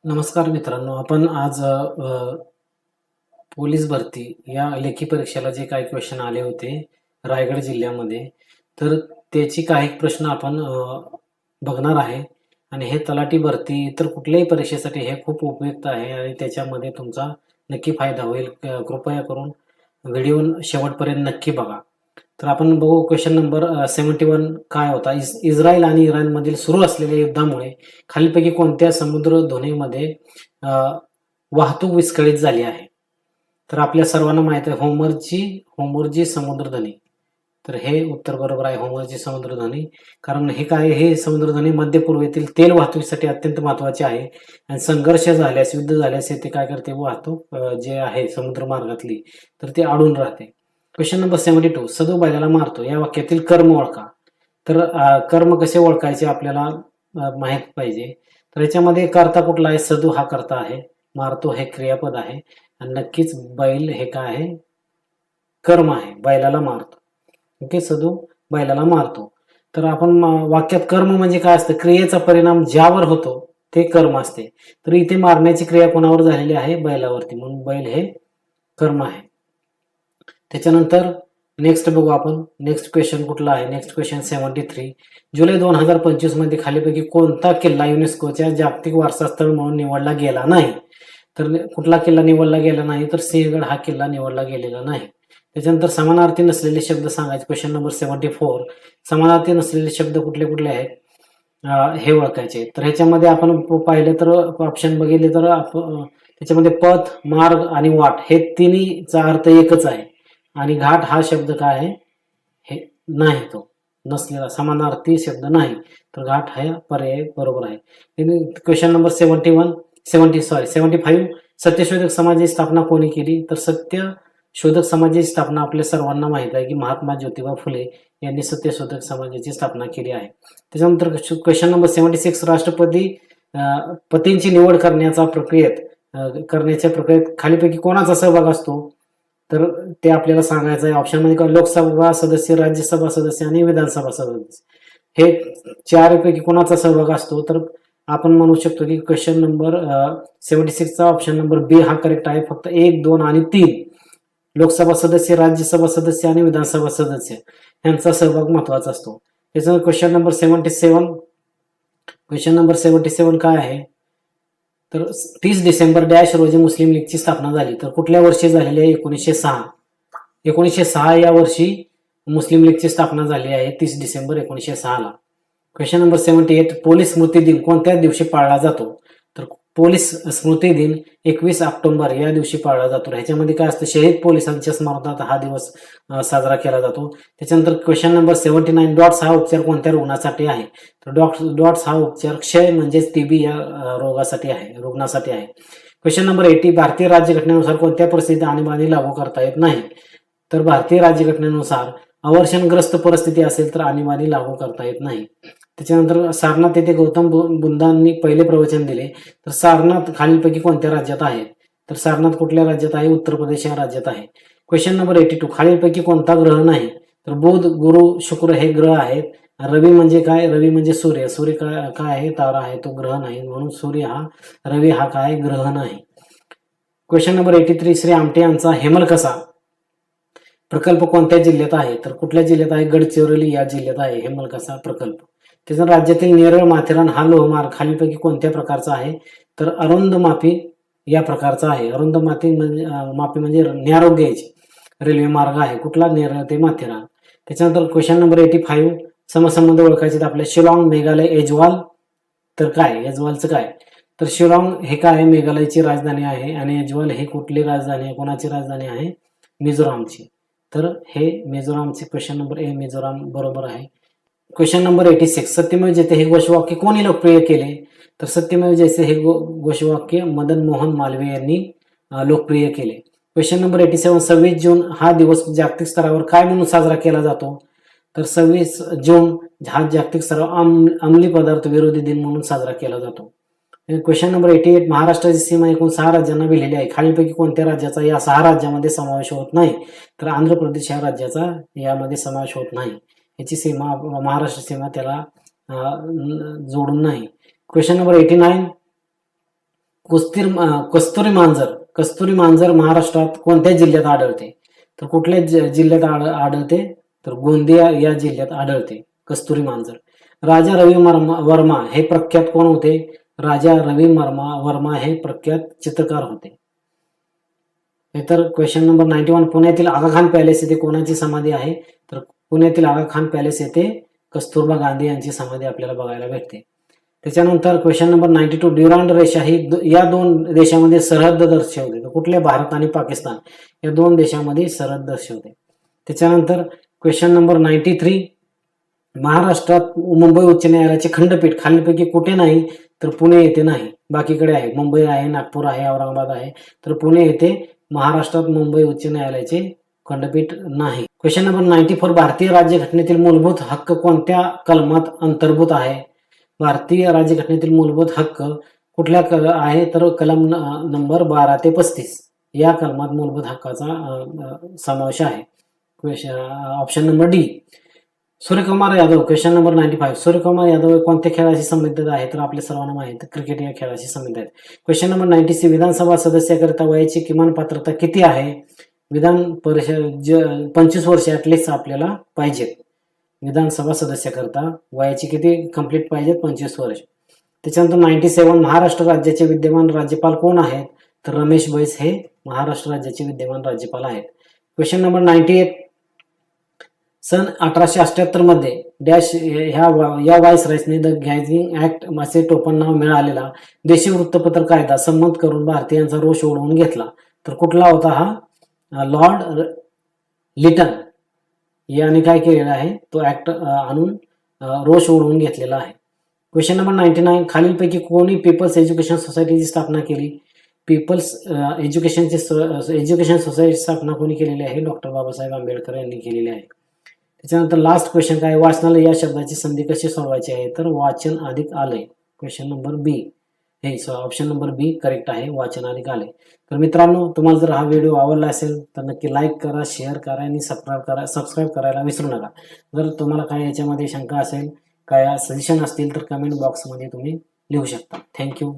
नमस्कार मित्रांनो, आपण आज पोलीस भरती या लेखी परीक्षेला जे काही क्वेश्चन आले होते रायगड जिल्ह्यामध्ये, तर त्याची काही प्रश्न आपण बघणार आहे. आणि हे तलाठी भरती इतर कुठल्याही परीक्षेसाठी हे खूप उपयुक्त आहे आणि त्याच्यामध्ये तुमचा नक्की फायदा होईल. कृपया करून व्हिडिओ शेवटपर्यंत नक्की बघा. तर आपण बघू क्वेश्चन नंबर 71 काय होता. इस्रायल आणि इराणमधील सुरू असलेल्या युद्धामुळे खालीलपैकी कोणत्या समुद्रधुनीमध्ये वाहतूक विस्कळीत झाली आहे. तर आपल्या सर्वांना माहित आहे होमरची समुद्रधनी. तर हे उत्तर बरोबर आहे, होमरची समुद्रधनी. कारण हे समुद्रधनी मध्य पूर्वेतील तेल वाहतुकीसाठी अत्यंत महत्वाचे आहे आणि संघर्ष झाल्यास, युद्ध झाल्यास ते काय करते, वाहतूक जे आहे समुद्र मार्गातली, तर ते अडून राहते. क्वेश्चन नंबर 72 सदू बैलाला मारतो या वाक्यातील कर्म ओळखा. तर कर्म कसे ओळखायचे आपल्याला माहित पाहिजे. तर याच्यामध्ये कर्ता कुठला आहे, सदू हा कर्ता आहे, मारतो हे क्रियापद आहे आणि नक्कीच बैल हे काय आहे, कर्म आहे, बैलाला मारतो. ओके, सदू बैलाला मारतो. तर आपण वाक्यात कर्म म्हणजे काय असतं, क्रियेचा परिणाम ज्यावर होतो ते कर्म असते. तर इथे मारण्याची क्रिया कोणावर झालेली आहे, बैलावरती, म्हणून बैल हे कर्म आहे. त्याच्यानंतर नेक्स्ट बघू आपण. नेक्स्ट क्वेश्चन कुठला आहे, नेक्स्ट क्वेश्चन 73 जुलै 2025 मध्ये खालीपैकी कोणता किल्ला युनेस्कोच्या जागतिक वारसा स्थळ म्हणून निवडला गेला नाही. तर कुठला किल्ला निवडला गेला नाही, तर सिंहगड हा किल्ला निवडला गेलेला नाही. त्याच्यानंतर समानार्थी नसलेले शब्द सांगायचे. क्वेश्चन नंबर 74 समानार्थी नसलेले शब्द कुठले कुठले आहेत हे ओळखायचे. तर ह्याच्यामध्ये आपण पाहिलं तर ऑप्शन बघितले तर त्याच्यामध्ये पथ, मार्ग आणि वाट हे तिन्हीचा अर्थ एकच आहे आणि घाट हा शब्द काय आहे, हे नाही, तो नसलेला समानार्थी शब्द नाही. तर घाट हा पर्याय बरोबर आहे. क्वेश्चन नंबर 75 सत्यशोधक समाजाची स्थापना कोणी केली. तर सत्यशोधक समाजाची स्थापना आपल्या सर्वांना माहित आहे की महात्मा ज्योतिबा फुले यांनी सत्यशोधक समाजाची स्थापना केली आहे. त्याच्यानंतर क्वेश्चन नंबर 76 राष्ट्रपती पतींची निवड करण्याच्या प्रक्रियेत खालीपैकी कोणाचा सहभाग असतो. तर ते आपल्याला सांगायचं आहे. ऑप्शनमध्ये लोकसभा सदस्य, राज्यसभा सदस्य आणि विधानसभा सदस्य हे चारपैकी कोणाचा सहभाग असतो. तर आपण म्हणू शकतो की क्वेश्चन नंबर 76 चा ऑप्शन नंबर बी हा करेक्ट आहे. फक्त 1, 2 आणि 3 लोकसभा सदस्य, राज्यसभा सदस्य आणि विधानसभा सदस्य यांचा सहभाग महत्वाचा असतो. त्याच्यानंतर क्वेश्चन नंबर 77 काय आहे, तर 30 डिसेंबर डॅश रोजी मुस्लिम लीगची स्थापना झाली. तर कुठल्या वर्षी झालेली आहे, 1906 या वर्षी मुस्लिम लीगची स्थापना झाली आहे, 30 डिसेंबर 1906 ला. क्वेश्चन नंबर 78 पोलीस स्मृती दिन कोणत्या दिवशी पाळला जातो. तर पोलीस स्मृती दिन 21 ऑक्टोबर या दिवशी पाळला जातो. ह्याच्यामध्ये काय असतं, शहीद पोलिसांच्या स्मरणार्थ हा दिवस साजरा केला जातो. त्याच्यानंतर क्वेश्चन नंबर 79 डॉट्स हा उपचार कोणत्या रुग्णासाठी आहे. तर डॉट्स हा उपचार क्षय म्हणजेच टीबी या रुग्णासाठी आहे. क्वेश्चन नंबर 80 भारतीय राज्यघटनेनुसार कोणत्या परिस्थितीत आणीबाणी लागू करता येत नाही. तर भारतीय राज्यघटनेनुसार अवर्षणग्रस्त परिस्थिती असेल तर आणीबाणी लागू करता येत नाही. त्याच्यानंतर सारनाथ येथे गौतम बुद्धांनी पहिले प्रवचन दिले. तर सारनाथ खालीलपैकी कोणत्या राज्यात आहे. तर सारनाथ कुठल्या राज्यात आहे, उत्तर प्रदेश या राज्यात आहे. क्वेश्चन नंबर 82 खालीलपैकी कोणता ग्रह नाही. तर बुध, गुरु, शुक्र हे ग्रह आहेत. रवी म्हणजे काय, रवी म्हणजे सूर्य काय आहे, तारा आहे, तो ग्रह नाही, म्हणून रवी हा काय, ग्रह नाही. क्वेश्चन नंबर 83 श्री आमटे यांचा हेमलकसा प्रकल्प कोणत्या जिल्ह्यात आहे. तर कुठल्या जिल्ह्यात आहे, गडचिरोली या जिल्ह्यात आहे हेमलकसा प्रकल्प. त्याच्यानंतर राज्यातील नेरळ माथेरान हा लोहमार्ग खालीलपैकी कोणत्या प्रकारचा आहे. तर अरुंद मापी या प्रकारचा आहे. अरुंद मापी म्हणजे नॅरो गेज रेल्वे मार्ग आहे. कुठला, नेरळ ते माथेरान. त्याच्यानंतर क्वेश्चन नंबर 85 समसंबंध ओळखायचे आपल्या. शिलाँग, मेघालय, एजवाल. तर काय, एजवालचं काय. तर शिलाँग हे काय आहे, मेघालयची राजधानी आहे आणि एजवाल ही कुठली राजधानी आहे, कोणाची राजधानी आहे, मिझोरामची. तर हे मिझोरामचे क्वेश्चन नंबर ए मिझोराम बरोबर आहे. क्वेश्चन नंबर 86 सत्यमेव जयते हे घोषवाक्य कोणी लोकप्रिय केले. तर सत्यमेव जयते हे घोषवाक्य मदन मोहन मालवीय यांनी लोकप्रिय केले. क्वेश्चन नंबर 87 26 जून हा दिवस जागतिक स्तरावर काय म्हणून साजरा केला जातो. तर 26 जून हा जागतिक स्तरावर अंमली पदार्थ विरोधी दिन म्हणून साजरा केला जातो. क्वेश्चन नंबर 88 महाराष्ट्राची सीमा एकूण 6 राज्यांना भिलेली आहे. खालीलपैकी कोणत्या राज्याचा या 6 राज्यामध्ये समावेश होत नाही. तर आंध्र प्रदेश या राज्याचा यामध्ये समावेश होत नाही. याची सीमा, महाराष्ट्र सीमा त्याला जोडून नाही. क्वेश्चन नंबर 89 कस्तुरी मांजर महाराष्ट्रात कोणत्या जिल्ह्यात आढळते? तर कुठल्या जिल्ह्यात आढळते? तर गोंदिया या जिल्ह्यात आढळते कस्तुरी मांजर. राजा रवी वर्मा हे प्रख्यात कोण होते? राजा रवी वर्मा हे प्रख्यात चित्रकार होते. तर क्वेश्चन नंबर 91, पुण्यातील आगा खान पॅलेस येथे कोणाची समाधी आहे? तर पुण्यातील आगा खान पॅलेस येथे कस्तुरबा गांधी यांची समाधी आपल्याला बघायला भेटते. त्याच्यानंतर क्वेश्चन नंबर 92, ड्युरांड रेषा ही या दोन देशामध्ये सरहद्द दर्शवते. तर कुठल्या? भारत आणि पाकिस्तान या दोन देशामध्ये सरहद्द दर्शवते. त्याच्यानंतर क्वेश्चन नंबर 93, महाराष्ट्रात मुंबई उच्च न्यायालयाचे खंडपीठ खालीलपैकी कुठे नाही? तर पुणे येथे नाही, बाकीकडे आहे. मुंबई आहे, नागपूर आहे, औरंगाबाद आहे. तर पुणे येथे महाराष्ट्रात मुंबई उच्च न्यायालयाचे खंडपीठ नाही. क्वेश्चन नंबर 94, भारतीय राज्यघटनेतील मूलभूत हक्क कोणत्या कलमात अंतर्भूत आहे? भारतीय राज्यघटनेतील मूलभूत हक्क कुठल्या आहे? तर कलम नंबर 12 ते 35 या कलमात मूलभूत हक्काचा समावेश आहे. Option number D. Suryakumar Yadav, question number 95, Suryakumar Yadav कोणत्या खेळाशी संबंधित आहे? तर आपल्या सर्वांना माहिती क्रिकेट या खेळाशी संबंधित आहेत. क्वेश्चन नंबर 96, विधानसभा सदस्याकरिता वयाची किमान पात्रता किती आहे? विधान परिषद 25 वर्ष ऍटलिस्ट आपल्याला पाहिजेत. विधानसभा सदस्याकरता वयाची किती कंप्लीट पाहिजेत? 25 वर्ष. त्याच्यानंतर 97, महाराष्ट्र राज्याचे विद्यमान राज्यपाल कोण आहेत? तर रमेश बैस हे महाराष्ट्र राज्याचे विद्यमान राज्यपाल आहेत. क्वेश्चन नंबर 98, सन 1878 मध्ये डॅश या व्हाईसरॉयने द गॅझिंग ऍक्ट असे टोपण नाव मिळालेला देशी वृत्तपत्र कायदा संमत करून भारतीयांचा रोष ओढवून घेतला. तर कुठला होता हा? लॉर्ड लिटन याने काय केलेला आहे? तो ऍक्ट आणून रोष ओढवून घेतलेला आहे. क्वेश्चन नंबर 99, खालीलपैकी कोणी पीपल्स एज्युकेशन सोसायटीची स्थापना केली? पीपल्स एज्युकेशन सोसायटीची स्थापना कोणी केलेली आहे? डॉक्टर बाबासाहेब आंबेडकर यांनी केलेली आहे. त्याच्यानंतर लास्ट क्वेश्चन काय? वाचनालय या शब्दाची संधी कशी सोडवायची आहे? तर वाचन अधिक आलय. क्वेश्चन नंबर बी हे ऑप्शन नंबर बी करेक्ट आहे, वाचन अधिक आलय. तर मित्रांनो, तुम्हाला जर हा व्हिडिओ आवडला असेल तर नक्की लाईक करा, शेअर करा आणि सबस्क्राईब करायला विसरू नका. जर तुम्हाला काय याच्यामध्ये शंका असेल, काय सजेशन असतील तर कमेंट बॉक्समध्ये तुम्ही लिहू शकता. थँक्यू.